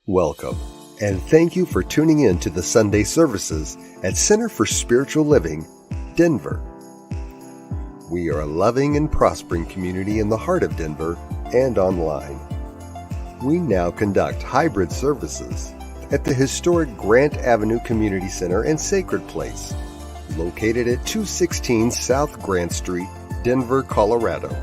Welcome, and thank you for tuning in to the Sunday services at Center for Spiritual Living, Denver. We are a loving and prospering community in the heart of Denver and online. We now conduct hybrid services at the historic Grant Avenue Community Center and Sacred Place, located at 216 South Grant Street, Denver, Colorado.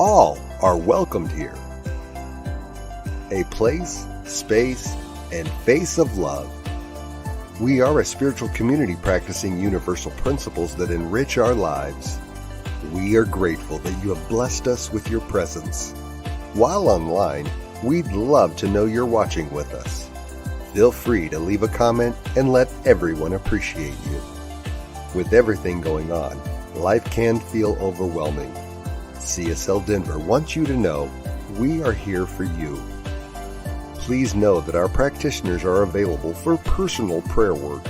All are welcomed here. A place, space, and face of love. We are a spiritual community practicing universal principles that enrich our lives. We are grateful that you have blessed us with your presence. While online, we'd love to know you're watching with us. Feel free to leave a comment and let everyone appreciate you. With everything going on, life can feel overwhelming. CSL Denver wants you to know we are here for you. Please know that our practitioners are available for personal prayer work.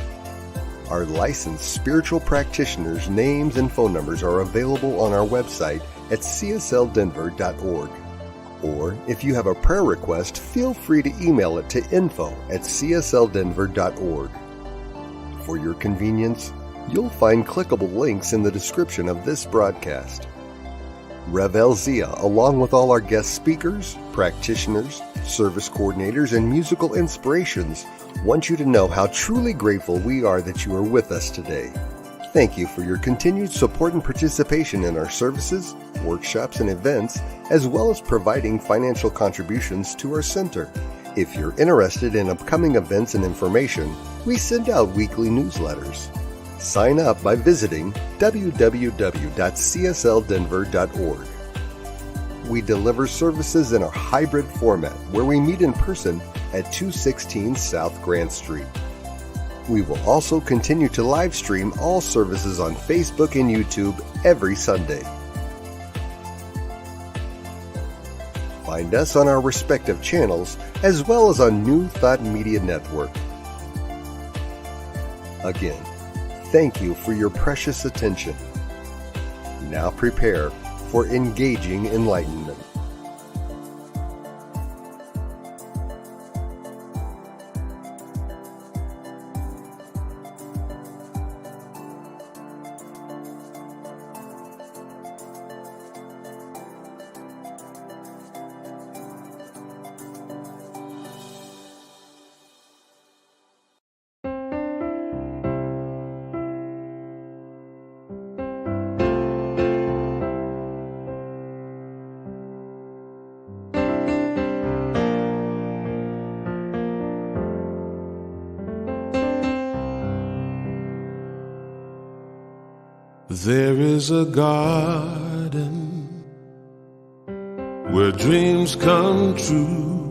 Our licensed spiritual practitioners' names and phone numbers are available on our website at csldenver.org. Or if you have a prayer request, feel free to email it to info@csldenver.org. For your convenience, you'll find clickable links in the description of this broadcast. Rev. Elzia, along with all our guest speakers, practitioners, service coordinators, and musical inspirations, want you to know how truly grateful we are that you are with us today. Thank you for your continued support and participation in our services, workshops, and events, as well as providing financial contributions to our center. If you're interested in upcoming events and information, we send out weekly newsletters. Sign up by visiting www.csldenver.org. We deliver services in a hybrid format where we meet in person at 216 South Grant Street. We will also continue to live stream all services on Facebook and YouTube every Sunday. Find us on our respective channels as well as on New Thought Media Network. Again, thank you for your precious attention. Now prepare for engaging enlightenment. There is a garden where dreams come true,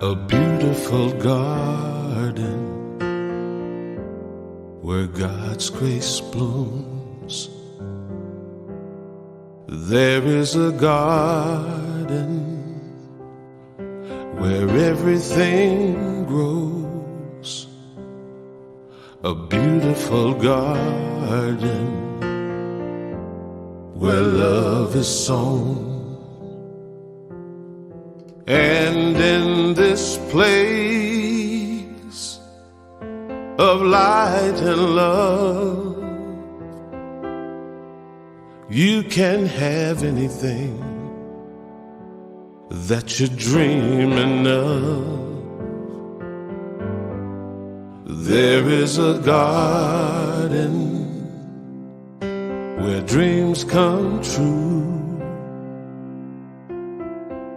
a beautiful garden where God's grace blooms. There is a garden where everything grows, a beautiful garden where love is sown. And in this place of light and love, you can have anything that you're dreaming of. There is a garden where dreams come true,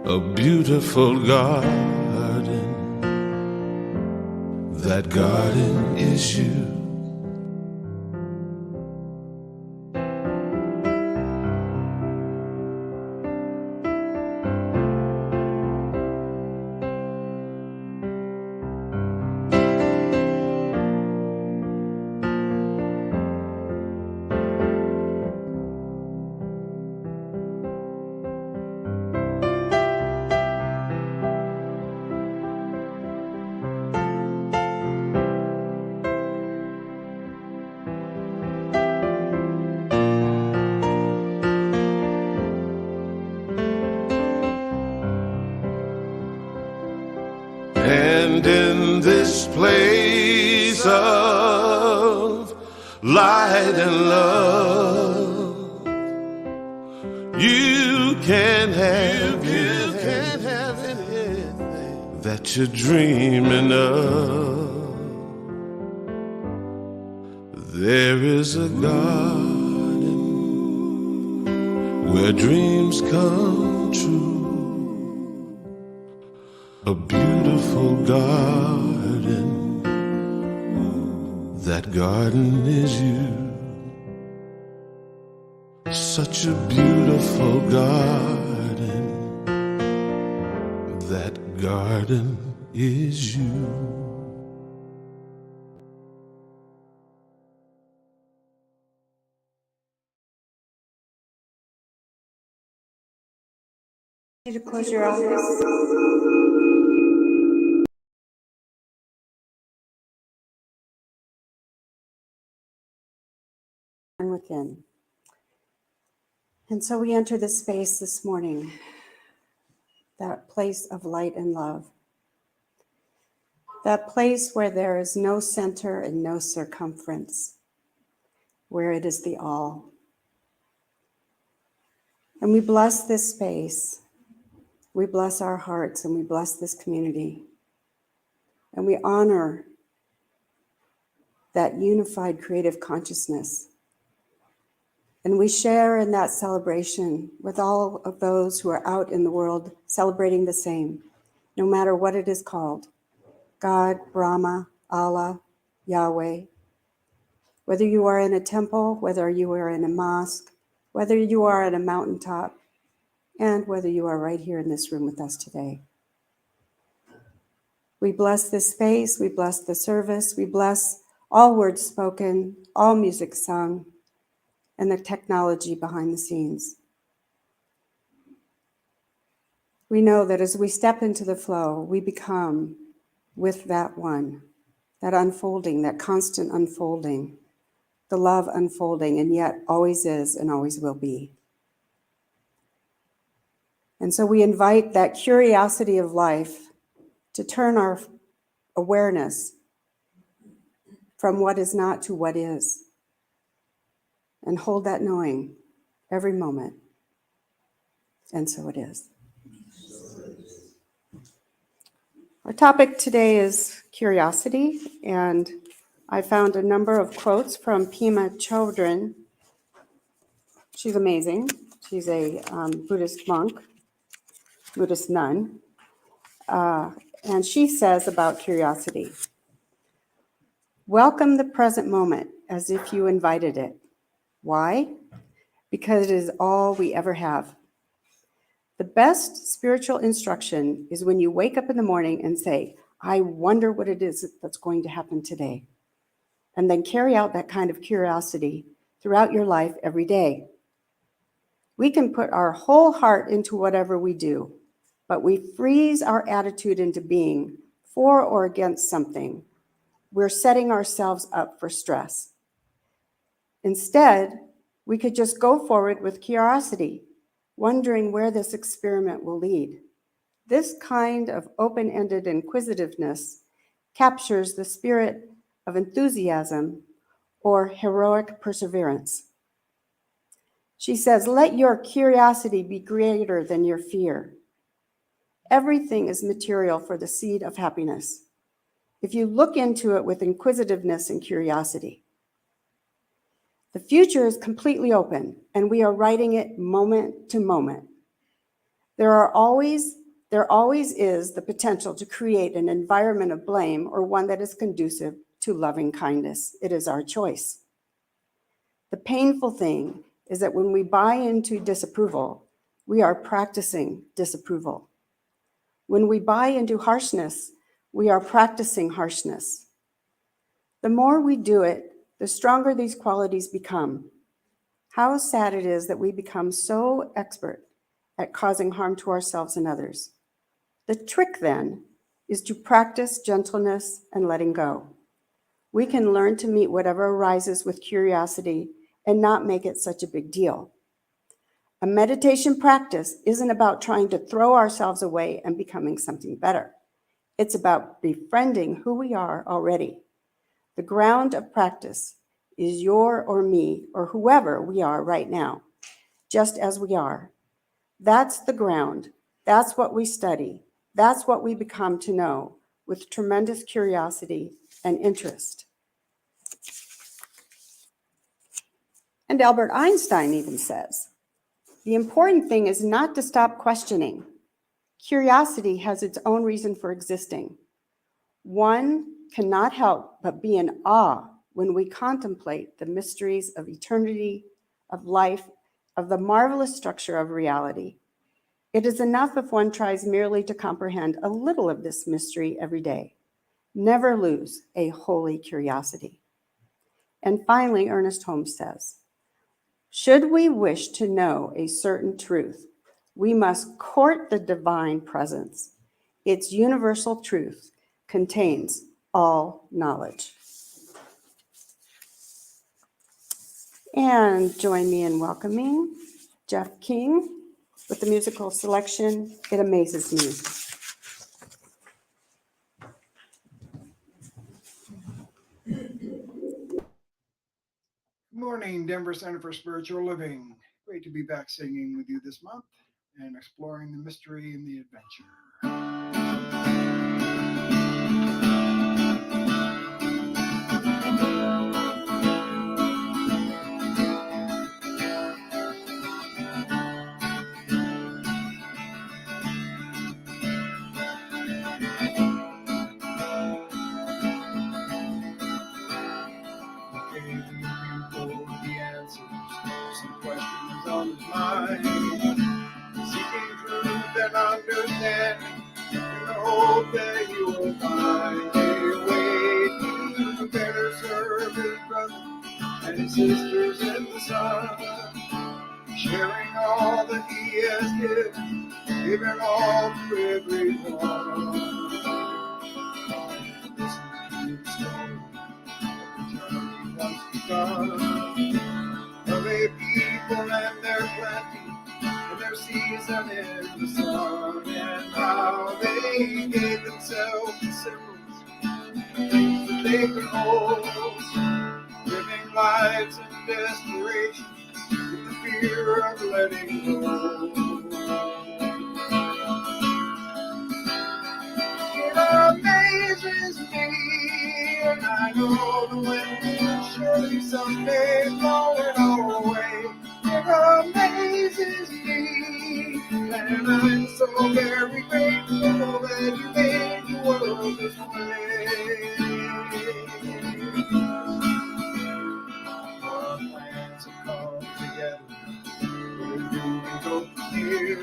a beautiful garden. That garden is you. light and love. You can't have anything that you're dreaming of. There is a garden where dreams come true, a beautiful garden. That garden is you. Such a beautiful garden. That garden is you. You to close your eyes. And within. And so we enter this space this morning, that place of light and love, that place where there is no center and no circumference, where it is the all. And we bless this space. We bless our hearts and we bless this community. And we honor that unified creative consciousness. And we share in that celebration with all of those who are out in the world celebrating the same, no matter what it is called, God, Brahma, Allah, Yahweh. Whether you are in a temple, whether you are in a mosque, whether you are at a mountaintop, and whether you are right here in this room with us today. We bless this space, we bless the service, we bless all words spoken, all music sung, and the technology behind the scenes. We know that as we step into the flow, we become with that one, that unfolding, that constant unfolding, the love unfolding, and yet always is and always will be. And so we invite that curiosity of life to turn our awareness from what is not to what is, and hold that knowing every moment. And so it is. Our topic today is curiosity, and I found a number of quotes from Pema Chodron. She's amazing. She's a Buddhist monk, Buddhist nun. And she says about curiosity, welcome the present moment as if you invited it. Why? Because it is all we ever have. The best spiritual instruction is when you wake up in the morning and say, I wonder what it is that's going to happen today. And then carry out that kind of curiosity throughout your life every day. We can put our whole heart into whatever we do, but we freeze our attitude into being for or against something. We're setting ourselves up for stress. Instead, we could just go forward with curiosity, wondering where this experiment will lead. This kind of open-ended inquisitiveness captures the spirit of enthusiasm or heroic perseverance. She says, let your curiosity be greater than your fear. Everything is material for the seed of happiness, if you look into it with inquisitiveness and curiosity. The future is completely open, and we are writing it moment to moment. There always is the potential to create an environment of blame or one that is conducive to loving kindness. It is our choice. The painful thing is that when we buy into disapproval, we are practicing disapproval. When we buy into harshness, we are practicing harshness. The more we do it, the stronger these qualities become. How sad it is that we become so expert at causing harm to ourselves and others. The trick then is to practice gentleness and letting go. We can learn to meet whatever arises with curiosity and not make it such a big deal. A meditation practice isn't about trying to throw ourselves away and becoming something better. It's about befriending who we are already. The ground of practice is your or me or whoever we are right now, just as we are. That's the ground. That's what we study. That's what we become to know with tremendous curiosity and interest. And Albert Einstein even says, the important thing is not to stop questioning. Curiosity has its own reason for existing. One cannot help but be in awe when we contemplate the mysteries of eternity, of life, of the marvelous structure of reality. It is enough if one tries merely to comprehend a little of this mystery every day. Never lose a holy curiosity. And finally, Ernest Holmes says, should we wish to know a certain truth, we must court the divine presence. Its universal truth contains all knowledge. And join me in welcoming Jeff King with the musical selection, It Amazes Me. Good morning, Denver Center for Spiritual Living. Great to be back singing with you this month and exploring the mystery and the adventure. Some questions on his mind, seeking truth and understanding in the hope that you will find a way to better serve his brothers and his sisters in the sun, sharing all that he has given, giving all to everyone. Listen to the story of the journey once begun, of a people and their plenty, and their season in the sun, and how they gave themselves the symbols, things that they could hold, living lives in desperation, with the fear of letting go. It amazes me, and I know the wind will surely someday blow it all away. It amazes me, and I'm so very grateful that you made the world this way. Our plans have come together, where do we go from here?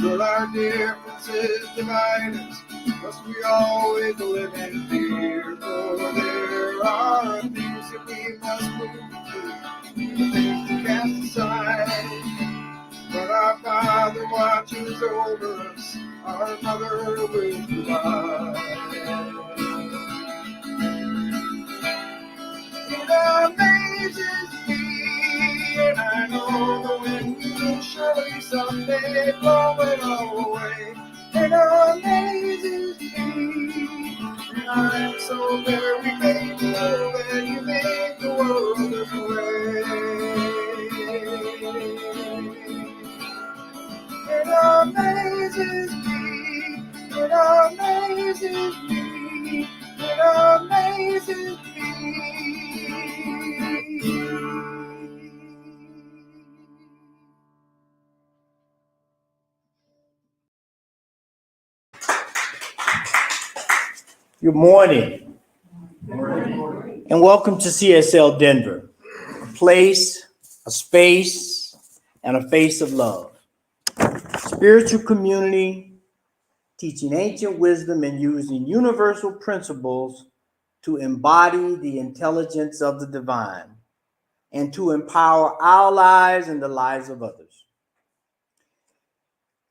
Will our differences divide us? Must we always live in fear? For there are things that we must move through, things to cast aside. But our Father watches over us, our Mother will provide. It amazes me, and I know the wind will surely someday blow it all away. It amazes me, and I'm so very grateful that you made the world this way. It amazes me, it amazes me, it amazes me. Good morning. And welcome to CSL Denver, a place, a space, and a face of love. Spiritual community, teaching ancient wisdom and using universal principles to embody the intelligence of the divine and to empower our lives and the lives of others.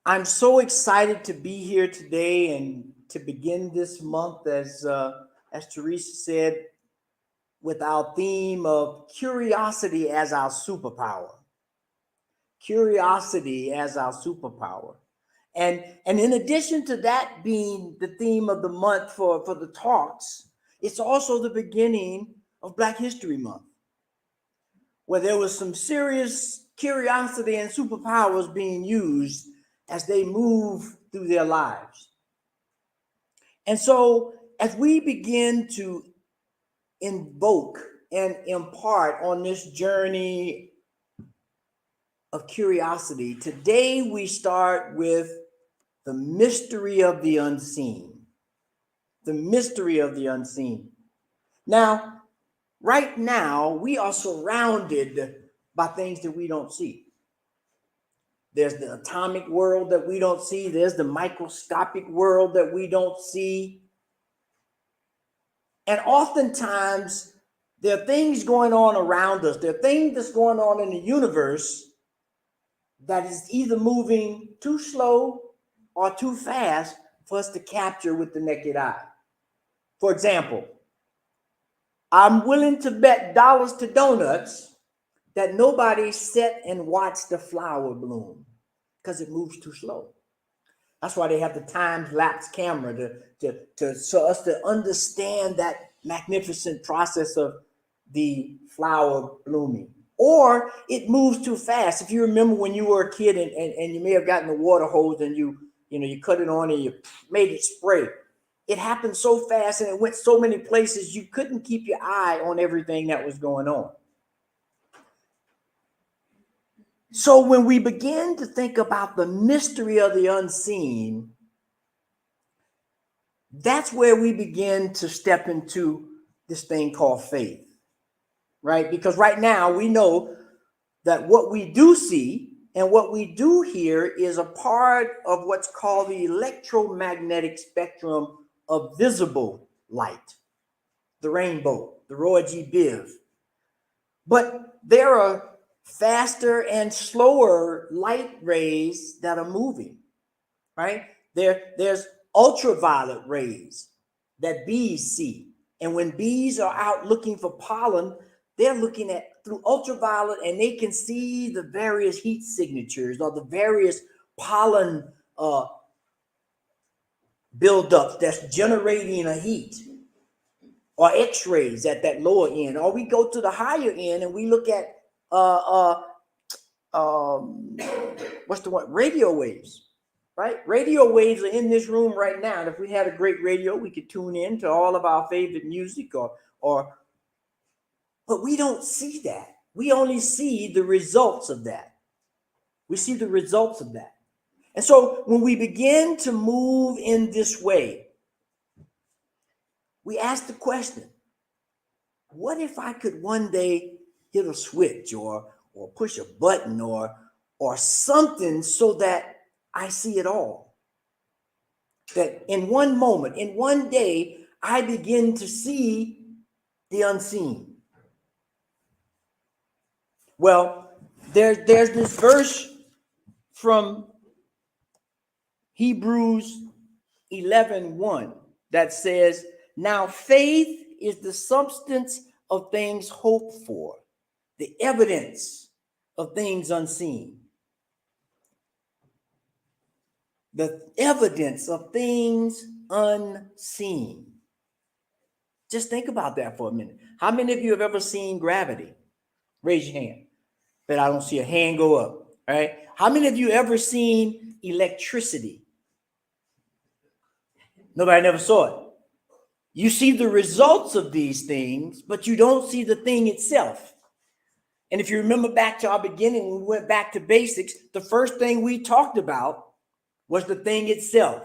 I'm so excited to be here today and to begin this month, as Teresa said, with our theme of curiosity as our superpower. Curiosity as our superpower. And in addition to that being the theme of the month for the talks, it's also the beginning of Black History Month, where there was some serious curiosity and superpowers being used as they move through their lives. And so as we begin to invoke and impart on this journey of curiosity, today we start with the mystery of the unseen. The mystery of the unseen. Now, right now, we are surrounded by things that we don't see. There's the atomic world that we don't see. There's the microscopic world that we don't see. And oftentimes, there are things going on around us. There are things that's going on in the universe that is either moving too slow or too fast for us to capture with the naked eye. For example, I'm willing to bet dollars to donuts that nobody sat and watched the flower bloom because it moves too slow. That's why they have the time-lapse camera so us to understand that magnificent process of the flower blooming. Or it moves too fast. If you remember when you were a kid and you may have gotten a water hose and you cut it on and you made it spray. It happened so fast and it went so many places you couldn't keep your eye on everything that was going on. So when we begin to think about the mystery of the unseen, that's where we begin to step into this thing called faith, right? Because right now we know that what we do see and what we do hear is a part of what's called the electromagnetic spectrum of visible light, the rainbow, the Roy G. Biv. But there are faster and slower light rays that are moving, right? There's ultraviolet rays that bees see. And when bees are out looking for pollen, they're looking at through ultraviolet and they can see the various heat signatures or the various pollen buildups that's generating a heat, or x-rays at that lower end. Or we go to the higher end and we look at what's the one? Radio waves, right? Radio waves are in this room right now. And if we had a great radio, we could tune in to all of our favorite music but we don't see that. We only see the results of that. We see the results of that. And so when we begin to move in this way, we ask the question, what if I could one day hit a switch or push a button or something so that I see it all? That in one moment, in one day, I begin to see the unseen. Well, there's this verse from Hebrews 11:1 that says, now faith is the substance of things hoped for, the evidence of things unseen. The evidence of things unseen. Just think about that for a minute. How many of you have ever seen gravity? Raise your hand. But I don't see a hand go up. All right. How many of you ever seen electricity? Nobody never saw it. You see the results of these things, but you don't see the thing itself. And if you remember back to our beginning, when we went back to basics, the first thing we talked about was the thing itself.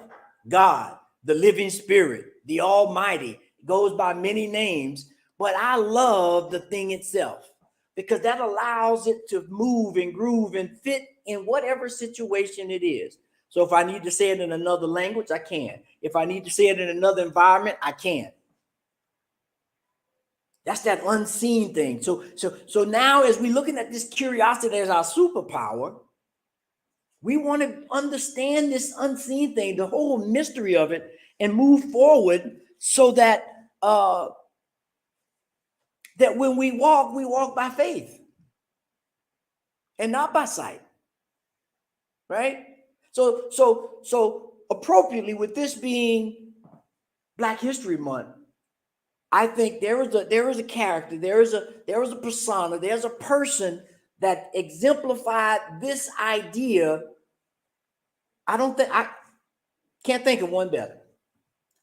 God, the living spirit, the Almighty. It goes by many names, but I love the thing itself because that allows it to move and groove and fit in whatever situation it is. So if I need to say it in another language, I can. If I need to say it in another environment, I can. That's that unseen thing. So now as we're looking at this curiosity as our superpower, we want to understand this unseen thing, the whole mystery of it, and move forward so that that when we walk by faith and not by sight. Right? So appropriately, with this being Black History Month, I think there is a character, there is a persona, there's a person that exemplified this idea. I can't think of one better.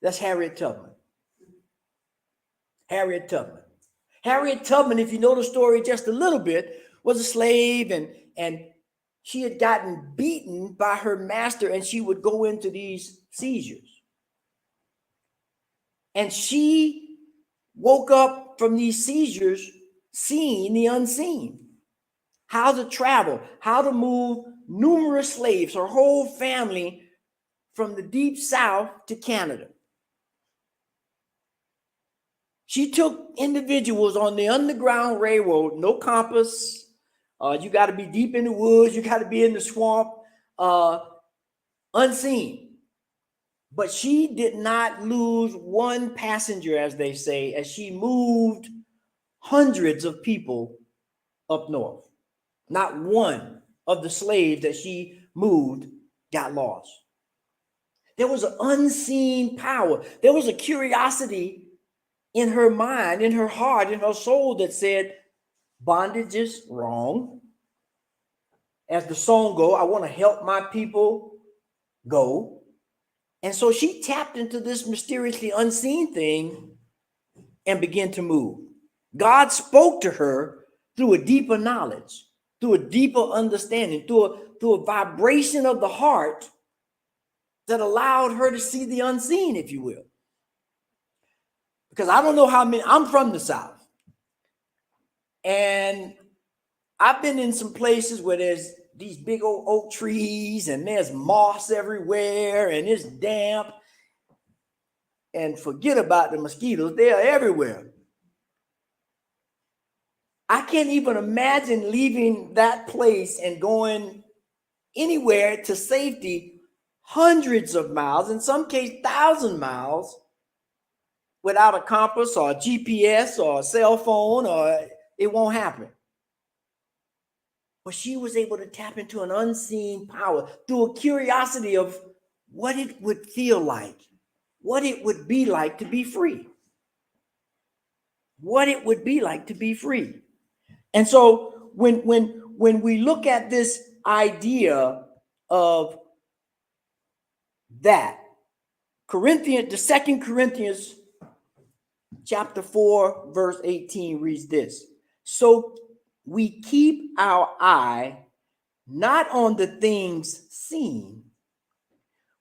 That's Harriet Tubman. Harriet Tubman. Harriet Tubman, if you know the story just a little bit, was a slave, and she had gotten beaten by her master, and she would go into these seizures. And she woke up from these seizures seeing the unseen. How to travel, how to move numerous slaves, her whole family, from the deep south to Canada. She took individuals on the Underground Railroad, no compass. You got to be deep in the woods. You got to be in the swamp, unseen. But she did not lose one passenger, as they say, as she moved hundreds of people up north. Not one of the slaves that she moved got lost. There was an unseen power. There was a curiosity in her mind, in her heart, in her soul that said, bondage is wrong. As the song goes, I want to help my people go. And so she tapped into this mysteriously unseen thing and began to move. God spoke to her through a deeper knowledge, through a deeper understanding, through a vibration of the heart that allowed her to see the unseen, if you will. Because I don't know how many, I'm from the South. And I've been in some places where there's these big old oak trees and there's moss everywhere and it's damp. And forget about the mosquitoes, they are everywhere. I can't even imagine leaving that place and going anywhere to safety hundreds of miles, in some cases 1,000 miles, without a compass or a GPS or a cell phone, or it won't happen. But she was able to tap into an unseen power through a curiosity of what it would feel like, what it would be like to be free. What it would be like to be free. And so when we look at this idea of that, the 2 Corinthians chapter 4, verse 18 reads this. So we keep our eye not on the things seen,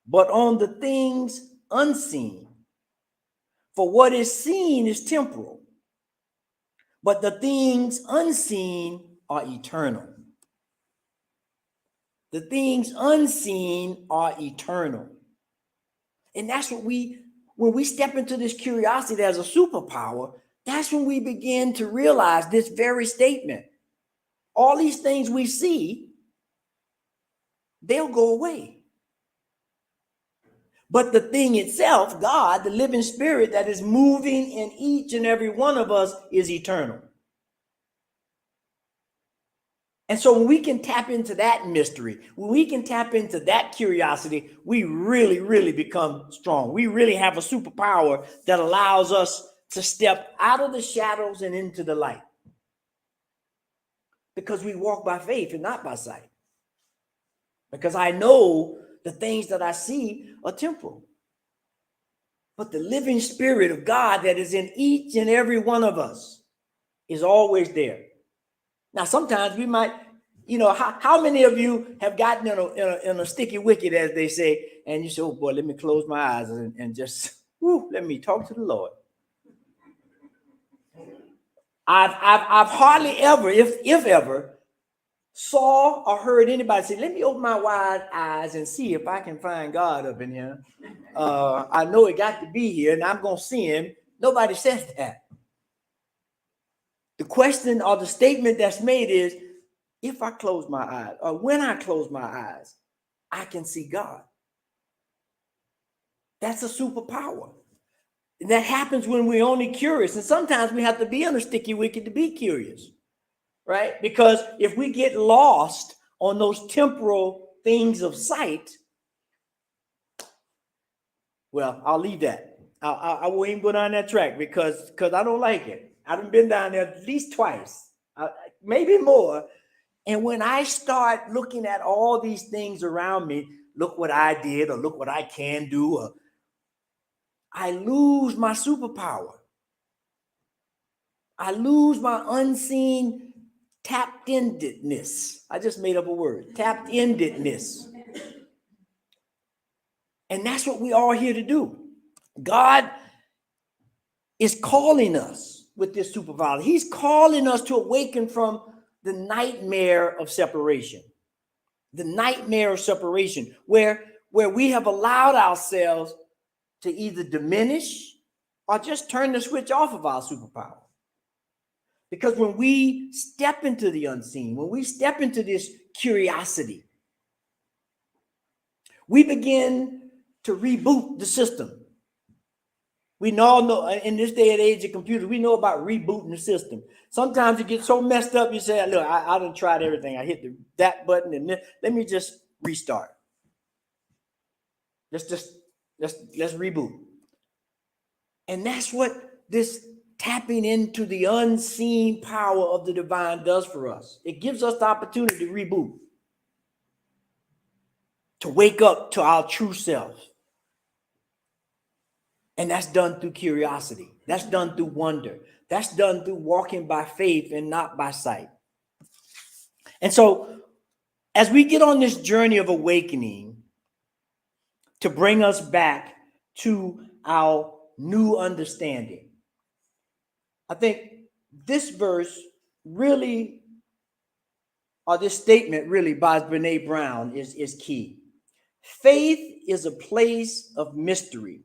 but on the things unseen. For what is seen is temporal, but the things unseen are eternal. The things unseen are eternal. And that's what when we step into this curiosity as a superpower, that's when we begin to realize this very statement. All these things we see, they'll go away. But the thing itself, God, the living spirit that is moving in each and every one of us, is eternal. And so when we can tap into that mystery, when we can tap into that curiosity, we really, really become strong. We really have a superpower that allows us to step out of the shadows and into the light. Because we walk by faith and not by sight. Because I know the things that I see are temporal. But the living spirit of God that is in each and every one of us is always there. Now, sometimes we might, how many of you have gotten in a sticky wicket, as they say, and you say, oh boy, let me close my eyes and just, let me talk to the Lord. I've hardly ever, if ever, saw or heard anybody say, let me open my wide eyes and see if I can find God up in here. I know it got to be here and I'm going to see him. Nobody says that. The question or the statement that's made is, if I close my eyes, or when I close my eyes, I can see God. That's a superpower. And that happens when we're only curious. And sometimes we have to be on a sticky wicket to be curious, right? Because if we get lost on those temporal things of sight, well, I'll leave that. I won't even go down that track because I don't like it. I've been down there at least twice, maybe more. And when I start looking at all these things around me, look what I did or look what I can do, or I lose my superpower. I lose my unseen tapped-indedness. I just made up a word, tapped-indedness. And that's what we are here to do. God is calling us with this superpower. He's calling us to awaken from the nightmare of separation. The nightmare of separation, where we have allowed ourselves to either diminish or just turn the switch off of our superpower. Because when we step into the unseen, when we step into this curiosity, we begin to reboot the system. We all know in this day and age of computers, we know about rebooting the system. Sometimes you get so messed up, you say, look, I done tried everything. I hit that button and let me just restart. Let's reboot. And that's what this tapping into the unseen power of the divine does for us. It gives us the opportunity to reboot, to wake up to our true self. And that's done through curiosity. That's done through wonder. That's done through walking by faith and not by sight. And so, as we get on this journey of awakening to bring us back to our new understanding, I think this verse really, or this statement really by Brene Brown is key. Faith is a place of mystery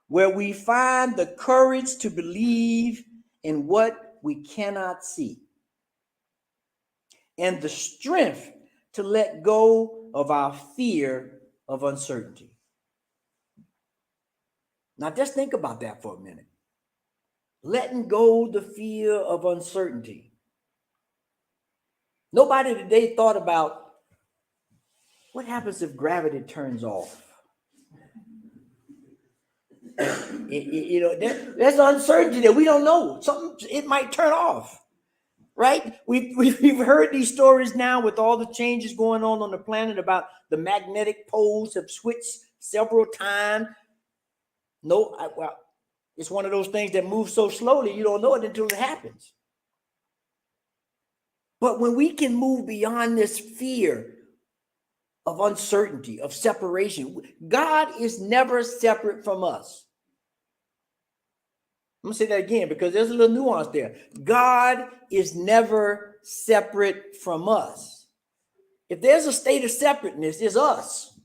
where we find the courage to believe in what we cannot see and the strength to let go of our fear of uncertainty. Now, just think about that for a minute. Letting go the fear of uncertainty. Nobody today thought about what happens if gravity turns off. There's uncertainty that we don't know. It might turn off, right? We've heard these stories now with all the changes going on the planet about the magnetic poles have switched several times. It's one of those things that moves so slowly you don't know it until it happens. But when we can move beyond this fear of uncertainty, of separation, God is never separate from us. I'm going to say that again because there's a little nuance there. God is never separate from us. If there's a state of separateness, it's us.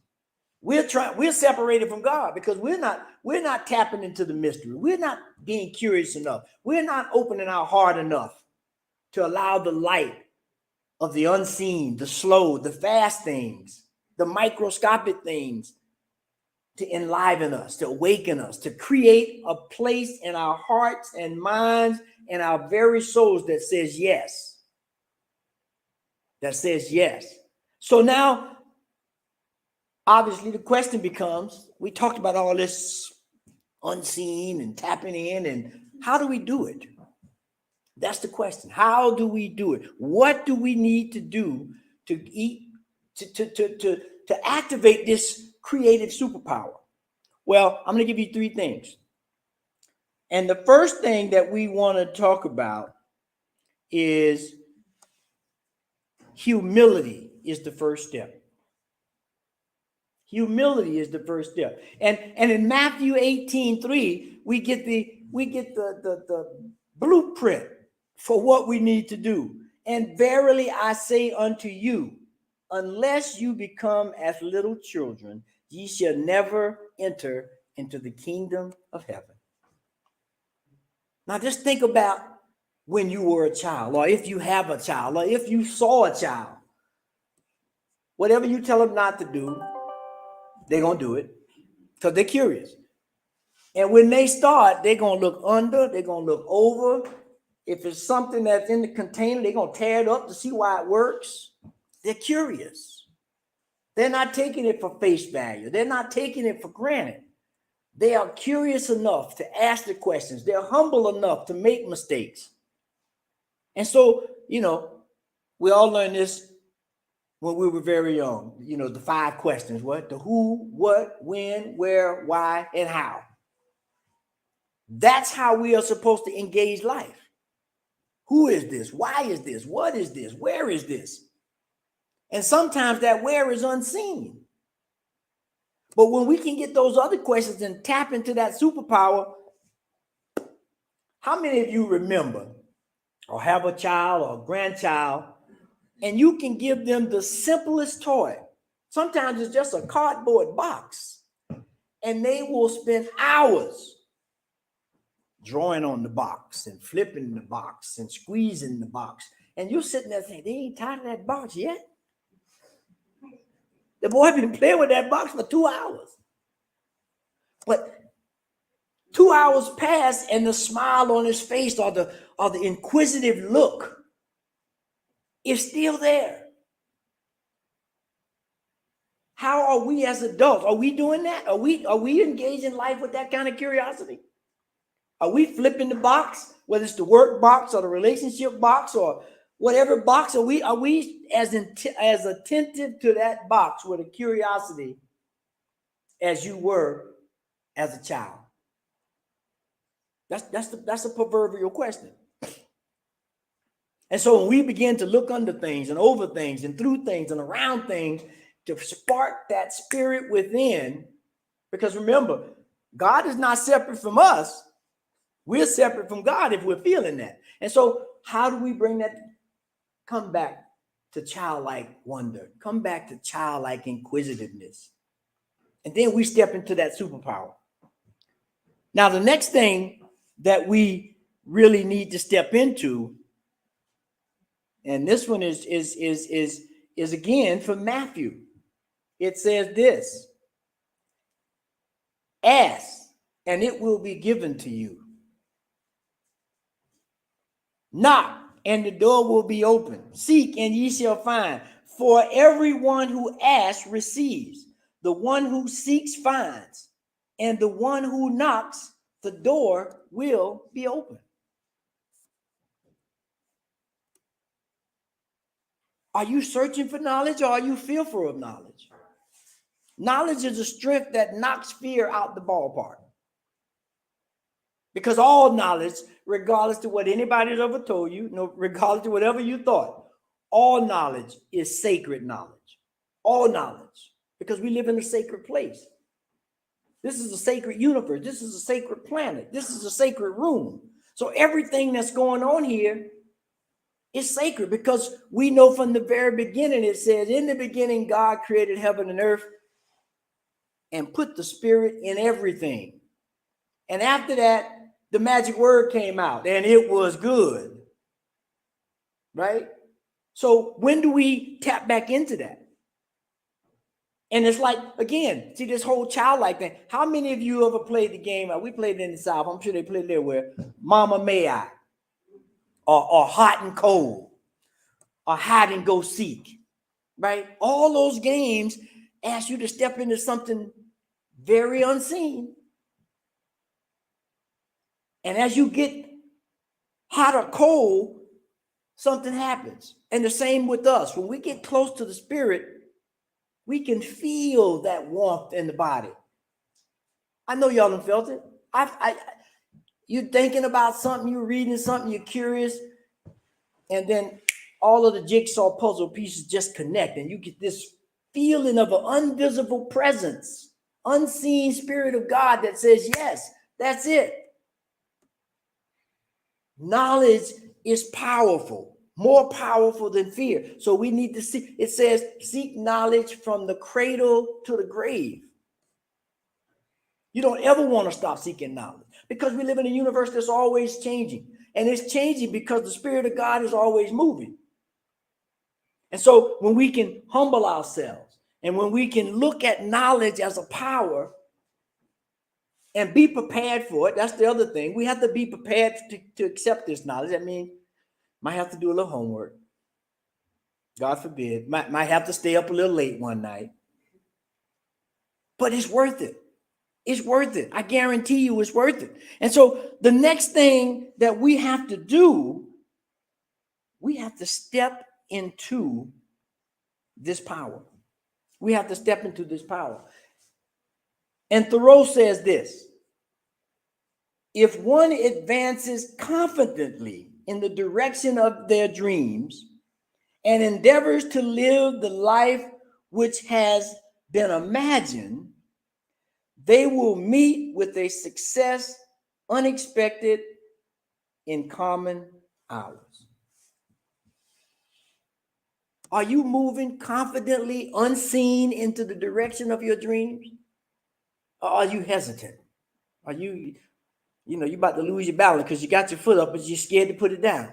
We're separated from God because we're not tapping into the mystery. We're not being curious enough. We're not opening our heart enough to allow the light of the unseen, the slow, the fast things, the microscopic things to enliven us, to awaken us, to create a place in our hearts and minds and our very souls that says yes. That says yes. So now, obviously, the question becomes, we talked about all this unseen and tapping in, and how do we do it? That's the question. How do we do it? What do we need to do to activate this creative superpower? Well, I'm going to give you 3 things. And the first thing that we want to talk about is humility is the first step. Humility is the first step. And in Matthew 18:3, we get the blueprint for what we need to do. And verily I say unto you, unless you become as little children, ye shall never enter into the kingdom of heaven. Now just think about when you were a child, or if you have a child, or if you saw a child. Whatever you tell them not to do, they're going to do it because they're curious. And when they start, they're going to look under, they're going to look over. If it's something that's in the container, they're going to tear it up to see why it works. They're curious. They're not taking it for face value. They're not taking it for granted. They are curious enough to ask the questions. They're humble enough to make mistakes. And so, we all learned this when we were very young. The 5 questions: what, the who, what, when, where, why, and how. That's how we are supposed to engage life. Who is this? Why is this? What is this? Where is this? And sometimes that where is unseen. But when we can get those other questions and tap into that superpower, how many of you remember or have a child or a grandchild, and you can give them the simplest toy? Sometimes it's just a cardboard box, and they will spend hours drawing on the box and flipping the box and squeezing the box. And you're sitting there saying, they ain't tired of that box yet. The boy been playing with that box for 2 hours. But 2 hours pass, and the smile on his face or the inquisitive look is still there. How are we as adults? Are we doing that? Are we engaging life with that kind of curiosity? Are we flipping the box, whether it's the work box or the relationship box or whatever box? Are we as attentive to that box with a curiosity as you were as a child? That's a proverbial question. And so when we begin to look under things and over things and through things and around things to spark that spirit within, because remember, God is not separate from us. We're separate from God if we're feeling that. And so how do we bring that? Come back to childlike wonder. Come back to childlike inquisitiveness. And then we step into that superpower. Now, the next thing that we really need to step into, and this one is again from Matthew. It says this: ask, and it will be given to you. Knock, and the door will be open. Seek, and ye shall find. For everyone who asks receives. The one who seeks finds. And the one who knocks, the door will be open. Are you searching for knowledge, or are you fearful of knowledge? Knowledge is a strength that knocks fear out the ballpark. Because all knowledge, regardless to what anybody has ever told you, regardless to whatever you thought, all knowledge is sacred knowledge. All knowledge. Because we live in a sacred place. This is a sacred universe. This is a sacred planet. This is a sacred room. So everything that's going on here is sacred, because we know from the very beginning, it says, in the beginning, God created heaven and earth and put the spirit in everything. And after that, the magic word came out, and it was good. Right? So when do we tap back into that? And it's like, again, see this whole childlike thing. How many of you ever played the game? We played it in the South. I'm sure they played it everywhere. Mama May I, or Hot and Cold, or Hide and Go Seek. Right? All those games ask you to step into something very unseen. And as you get hot or cold, something happens. And the same with us. When we get close to the spirit, we can feel that warmth in the body. I know y'all have felt it. You're thinking about something, you're reading something, you're curious, and then all of the jigsaw puzzle pieces just connect, and you get this feeling of an invisible presence, unseen spirit of God that says, yes, that's it. Knowledge is powerful, more powerful than fear. So we need to see, it says, seek knowledge from the cradle to the grave. You don't ever want to stop seeking knowledge, because we live in a universe that's always changing. And it's changing because the Spirit of God is always moving. And so when we can humble ourselves, and when we can look at knowledge as a power, and be prepared for it. That's the other thing. We have to be prepared to accept this knowledge. I mean, might have to do a little homework. God forbid. Might have to stay up a little late one night. But it's worth it. It's worth it. I guarantee you it's worth it. And so the next thing that we have to do, we have to step into this power. We have to step into this power. And Thoreau says this: if one advances confidently in the direction of their dreams and endeavors to live the life which has been imagined, they will meet with a success unexpected in common hours. Are you moving confidently, unseen into the direction of your dreams? Or are you hesitant? Are you about to lose your balance because you got your foot up, but you're scared to put it down?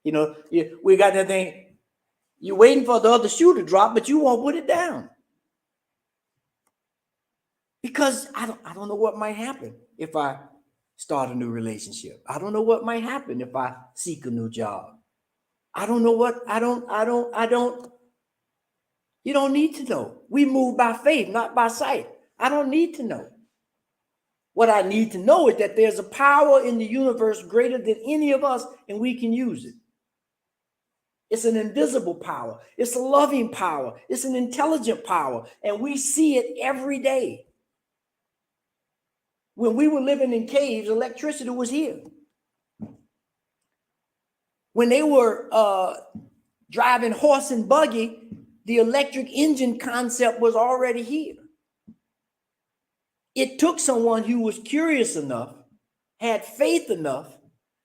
We got that thing. You're waiting for the other shoe to drop, but you won't put it down. Because I don't know what might happen if I start a new relationship. I don't know what might happen if I seek a new job. I don't know what, you don't need to know. We move by faith, not by sight. I don't need to know. What I need to know is that there's a power in the universe greater than any of us, and we can use it. It's an invisible power. It's a loving power. It's an intelligent power, and we see it every day. When we were living in caves, electricity was here. When they were driving horse and buggy, the electric engine concept was already here. It took someone who was curious enough, had faith enough,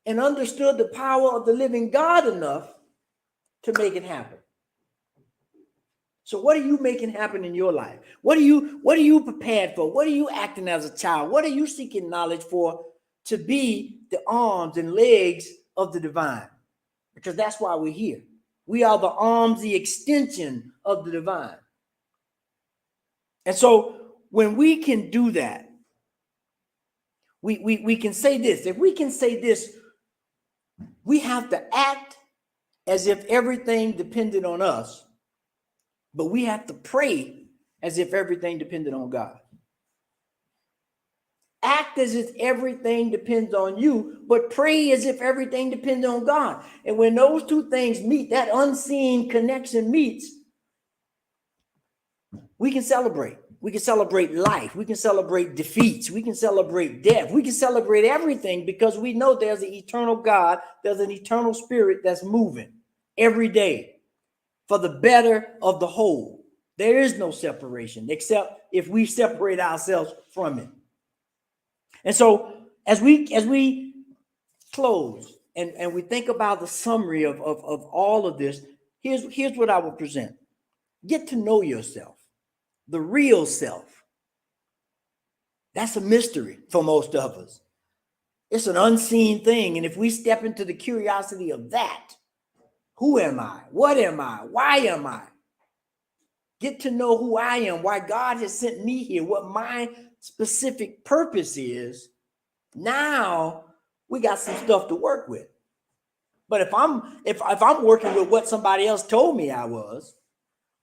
and understood the power of the living God enough to make it happen. So what are you making happen in your life? What are you prepared for? What are you acting as a child? What are you seeking knowledge for to be the arms and legs of the divine? Because that's why we're here. We are the arms, the extension of the divine. And so when we can do that, we can say this. If we can say this, we have to act as if everything depended on us, but we have to pray as if everything depended on God. Act as if everything depends on you, but pray as if everything depends on God. And when those two things meet, that unseen connection meets, we can celebrate. We can celebrate life. We can celebrate defeats. We can celebrate death. We can celebrate everything because we know there's an eternal God. There's an eternal spirit that's moving every day for the better of the whole. There is no separation except if we separate ourselves from it. And so as we close and we think about the summary of all of this, here's what I will present. Get to know yourself, the real self. That's a mystery for most of us. It's an unseen thing. And if we step into the curiosity of that, who am I? What am I? Why am I? Get to know who I am, why God has sent me here, what my specific purpose is. Now we got some stuff to work with. But if I'm working with what somebody else told me I was,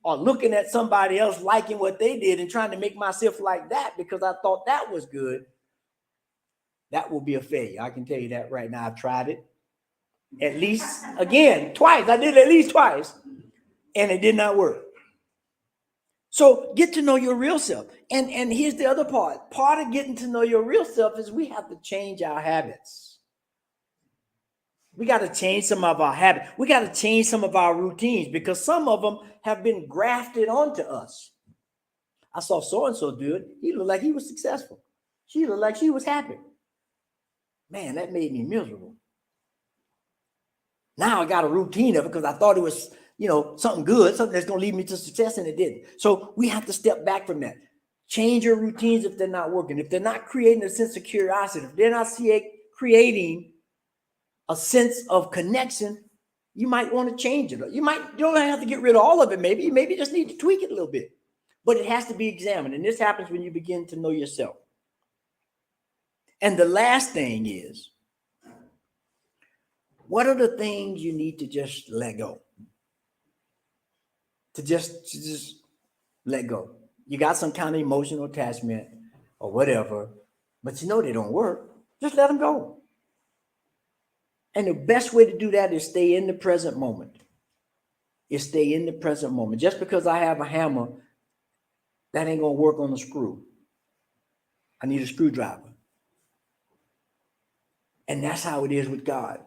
or looking at somebody else liking what they did and trying to make myself like that because I thought that was good, that will be a failure. I can tell you that right now. I've tried it at least, again, twice. I did it at least twice, and it did not work. So get to know your real self. And here's the other part. Part of getting to know your real self is we have to change our habits. We got to change some of our habits. We got to change some of our routines because some of them have been grafted onto us. I saw so-and-so do it. He looked like he was successful. She looked like she was happy. Man, that made me miserable. Now I got a routine of it because I thought it was, something good, something that's going to lead me to success, and it didn't. So we have to step back from that. Change your routines if they're not working. If they're not creating a sense of curiosity, if they're not creating a sense of connection, you might want to change it. You don't have to get rid of all of it. Maybe you just need to tweak it a little bit, but it has to be examined. And this happens when you begin to know yourself. And the last thing is, what are the things you need to just let go? To just let go. You got some kind of emotional attachment. or whatever, but you know they don't work, just let them go. And the best way to do that is stay in the present moment. Stay in the present moment. Just because I have a hammer, that ain't going to work on a screw. I need a screwdriver. And that's how it is with God.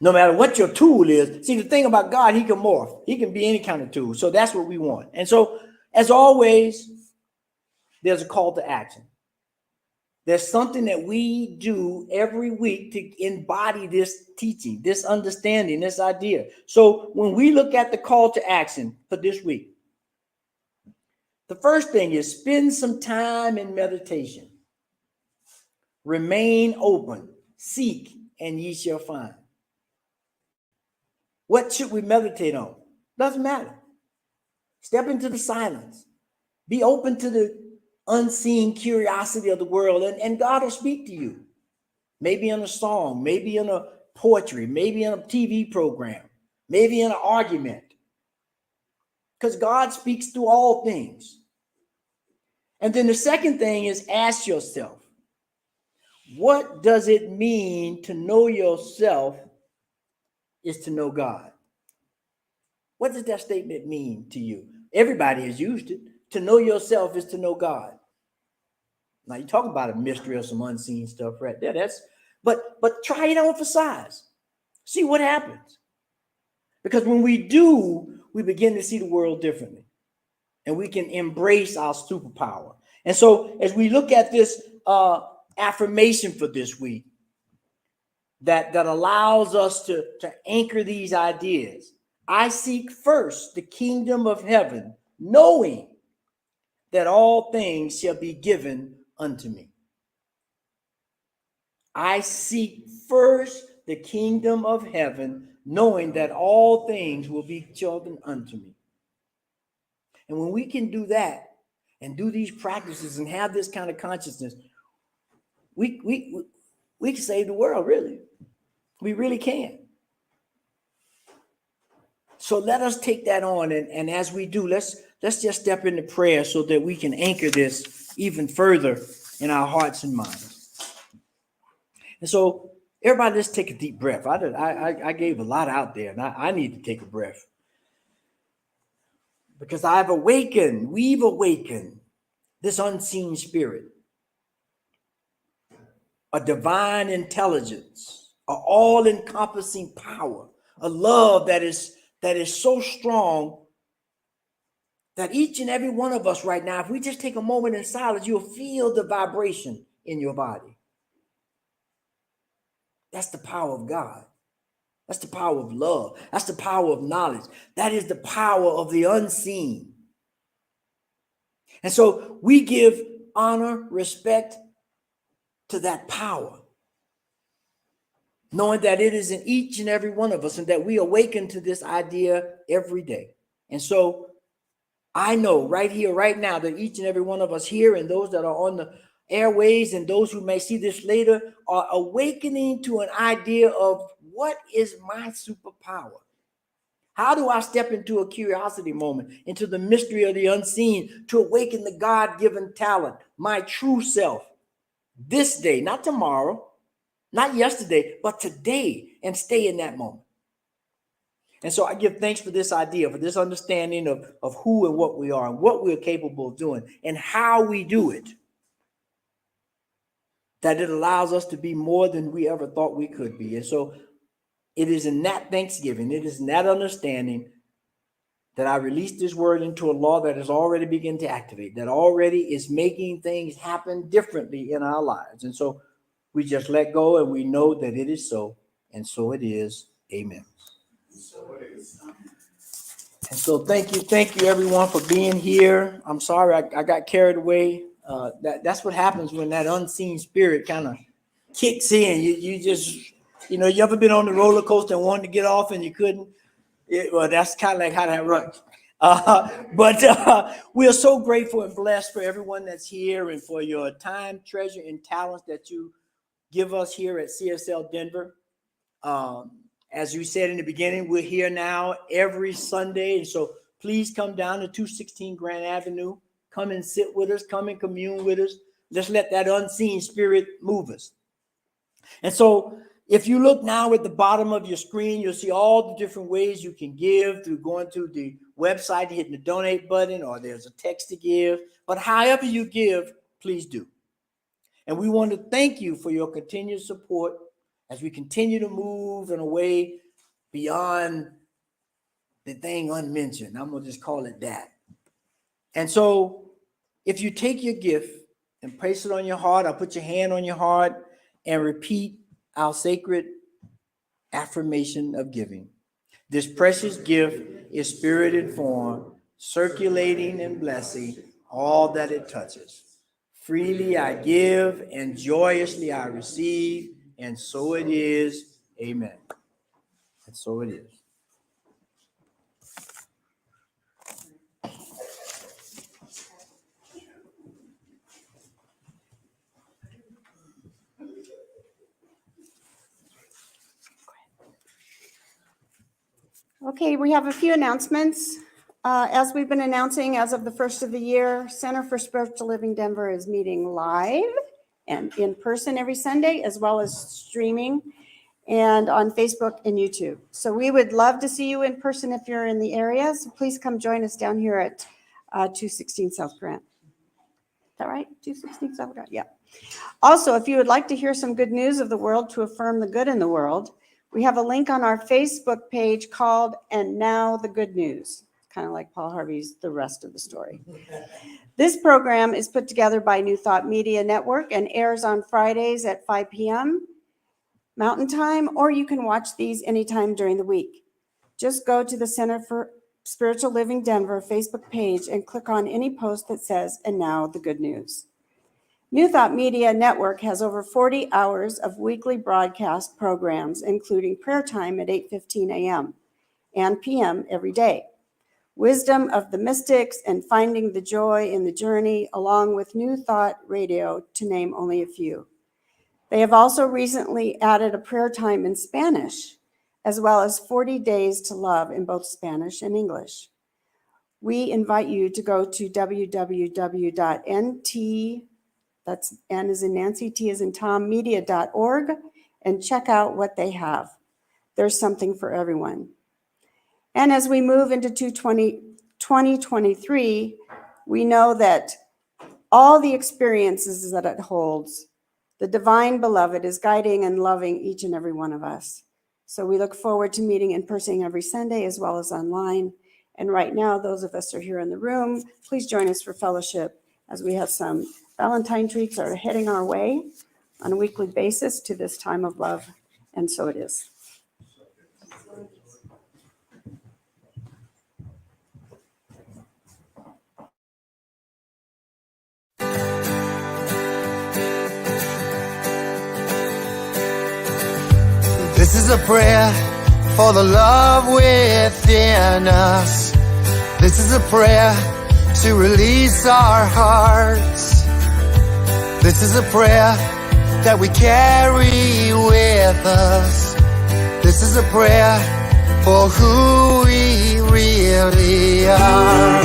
No matter what your tool is. See, the thing about God, he can morph. He can be any kind of tool. So that's what we want. And so, as always, there's a call to action. There's something that we do every week to embody this teaching, this understanding, this idea. So when we look at the call to action for this week, the first thing is spend some time in meditation. Remain open, seek, and ye shall find. What should we meditate on? Doesn't matter. Step into the silence. Be open to the unseen curiosity of the world, and God will speak to you. Maybe in a song, maybe in a poetry, maybe in a TV program, maybe in an argument. Because God speaks through all things. And then the second thing is ask yourself, what does it mean to know yourself is to know God? What does that statement mean to you? Everybody has used it. To know yourself is to know God. Now you talk about a mystery or some unseen stuff right there. But try it on for size. See what happens. Because when we do, we begin to see the world differently. And we can embrace our superpower. And so as we look at this affirmation for this week, that allows us to anchor these ideas. I seek first the kingdom of heaven, knowing that all things shall be given unto me. I seek first the kingdom of heaven, knowing that all things will be given unto me. And when we can do that and do these practices and have this kind of consciousness, we can save the world, really. We really can. So let us take that on, and as we do, let's just step into prayer so that we can anchor this even further in our hearts and minds. And so, everybody, let's take a deep breath. I gave a lot out there, and I need to take a breath. Because we've awakened this unseen spirit, a divine intelligence, an all-encompassing power, a love that is so strong that each and every one of us right now, if we just take a moment in silence, you'll feel the vibration in your body. That's the power of God. That's the power of love. That's the power of knowledge. That is the power of the unseen. And so we give honor, respect to that power, knowing that it is in each and every one of us and that we awaken to this idea every day. And so I know right here, right now, that each and every one of us here and those that are on the airways and those who may see this later are awakening to an idea of what is my superpower? How do I step into a curiosity moment, into the mystery of the unseen, to awaken the God-given talent, my true self, this day, not tomorrow, not yesterday, but today, and stay in that moment. And so I give thanks for this idea, for this understanding of who and what we are and what we're capable of doing and how we do it, that it allows us to be more than we ever thought we could be. And so it is in that thanksgiving, it is in that understanding that I release this word into a law that has already begun to activate, that already is making things happen differently in our lives. And so we just let go and we know that it is so, and so it is. Amen. So it is. And so thank you everyone for being here. I'm sorry I got carried away. That's what happens when that unseen spirit kind of kicks in. You just, you ever been on the roller coaster and wanted to get off and you couldn't? Well, that's kind of like how that runs. But we are so grateful and blessed for everyone that's here and for your time, treasure, and talents that you give us here at CSL Denver. As we said in the beginning, we're here now every Sunday. And so please come down to 216 Grand Avenue. Come and sit with us. Come and commune with us. let's let that unseen spirit move us. And so if you look now at the bottom of your screen, you'll see all the different ways you can give through going to the website, hitting the donate button, or there's a text to give. But however you give, please do. And we want to thank you for your continued support as we continue to move in a way beyond the thing unmentioned. I'm going to just call it that. And so if you take your gift and place it on your heart, or put your hand on your heart and repeat our sacred affirmation of giving. This precious gift is spirit informed, circulating and blessing all that it touches. Freely I give and joyously I receive, and so it is. Amen. And so it is. Okay, we have a few announcements. As we've been announcing, as of the first of the year, Center for Spiritual Living Denver is meeting live and in person every Sunday, as well as streaming and on Facebook and YouTube. So we would love to see you in person if you're in the area. So please come join us down here at 216 South Grant. Is that right? 216 South Grant? Yeah. Also, if you would like to hear some good news of the world to affirm the good in the world, we have a link on our Facebook page called "And Now the Good News." Kind of like Paul Harvey's The Rest of the Story. This program is put together by New Thought Media Network and airs on Fridays at 5 p.m. Mountain Time, or you can watch these anytime during the week. Just go to the Center for Spiritual Living Denver Facebook page and click on any post that says "And Now the Good News." New Thought Media Network has over 40 hours of weekly broadcast programs, including prayer time at 8:15 a.m. and p.m. every day. Wisdom of the Mystics and Finding the Joy in the Journey, along with New Thought Radio, to name only a few. They have also recently added a prayer time in Spanish, as well as 40 Days to Love in both Spanish and English. We invite you to go to www.nt, that's N as in Nancy, T as in Tom, media.org, and check out what they have. There's something for everyone. And as we move into 2023, we know that all the experiences that it holds, the divine beloved is guiding and loving each and every one of us. So we look forward to meeting in person every Sunday as well as online. And right now, those of us who are here in the room, please join us for fellowship as we have some Valentine treats that are heading our way on a weekly basis to this time of love. And so it is. This is a prayer for the love within us. This is a prayer to release our hearts. This is a prayer that we carry with us. This is a prayer for who we really are.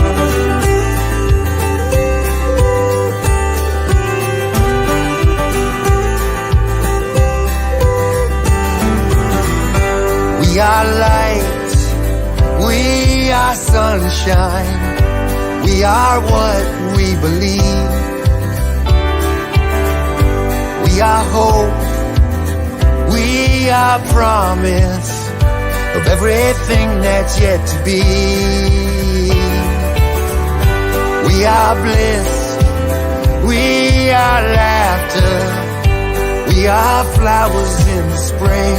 We are light, we are sunshine, we are what we believe. We are hope, we are promise of everything that's yet to be. We are bliss, we are laughter, we are flowers in the spring.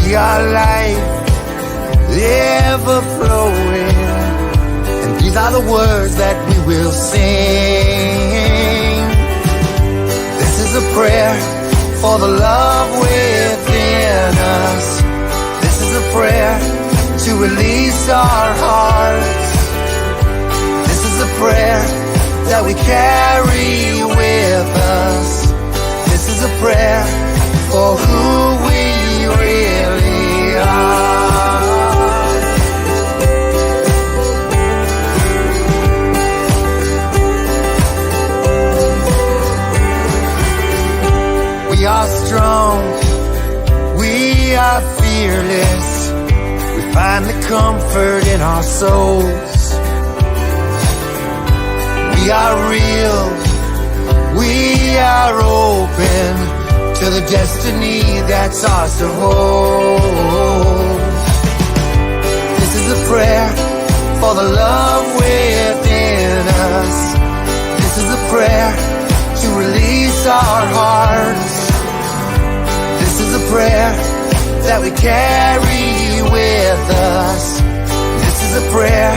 We are life, ever flowing, and these are the words that we will sing. This is a prayer for the love within us. This is a prayer to release our hearts. This is a prayer that we carry with us. This is a prayer for who we really are. find the comfort in our souls. We are real, we are open to the destiny that's ours to hold. This is a prayer for the love within us. This is a prayer to release our hearts. This is a prayer that we carry with us. This is a prayer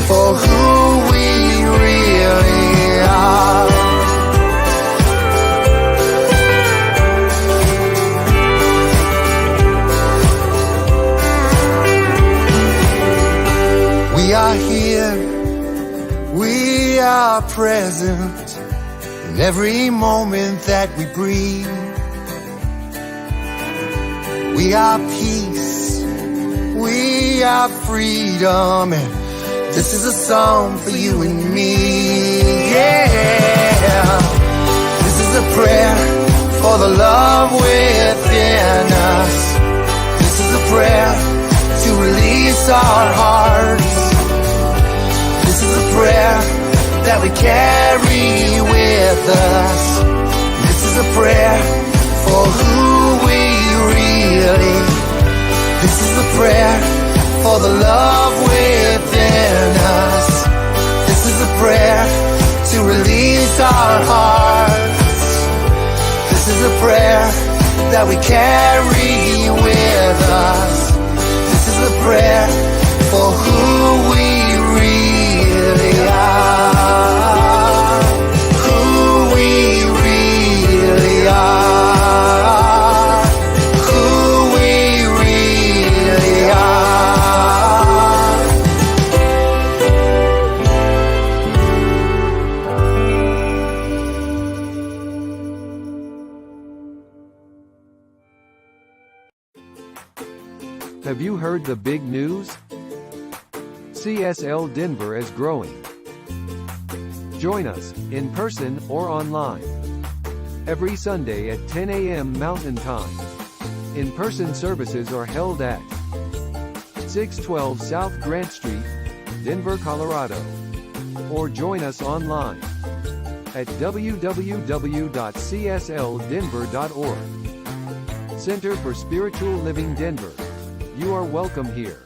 for who we really are. We are here, we are present in every moment that we breathe. We are peace, we are freedom, and this is a song for you and me. Yeah, this is a prayer for the love within us. This is a prayer to release our hearts. This is a prayer that we carry with us. This is a prayer for who we really. This is a prayer for the love within us. This is a prayer to release our hearts. This is a prayer that we carry with us. This is a prayer for who we really are. Who we really are. Who we really are. Have you heard the big news? CSL Denver is growing. Join us, in person or online, every Sunday at 10 a.m. Mountain Time. In-person services are held at 612 South Grant Street, Denver, Colorado. Or join us online at www.csldenver.org. Center for Spiritual Living Denver. You are welcome here.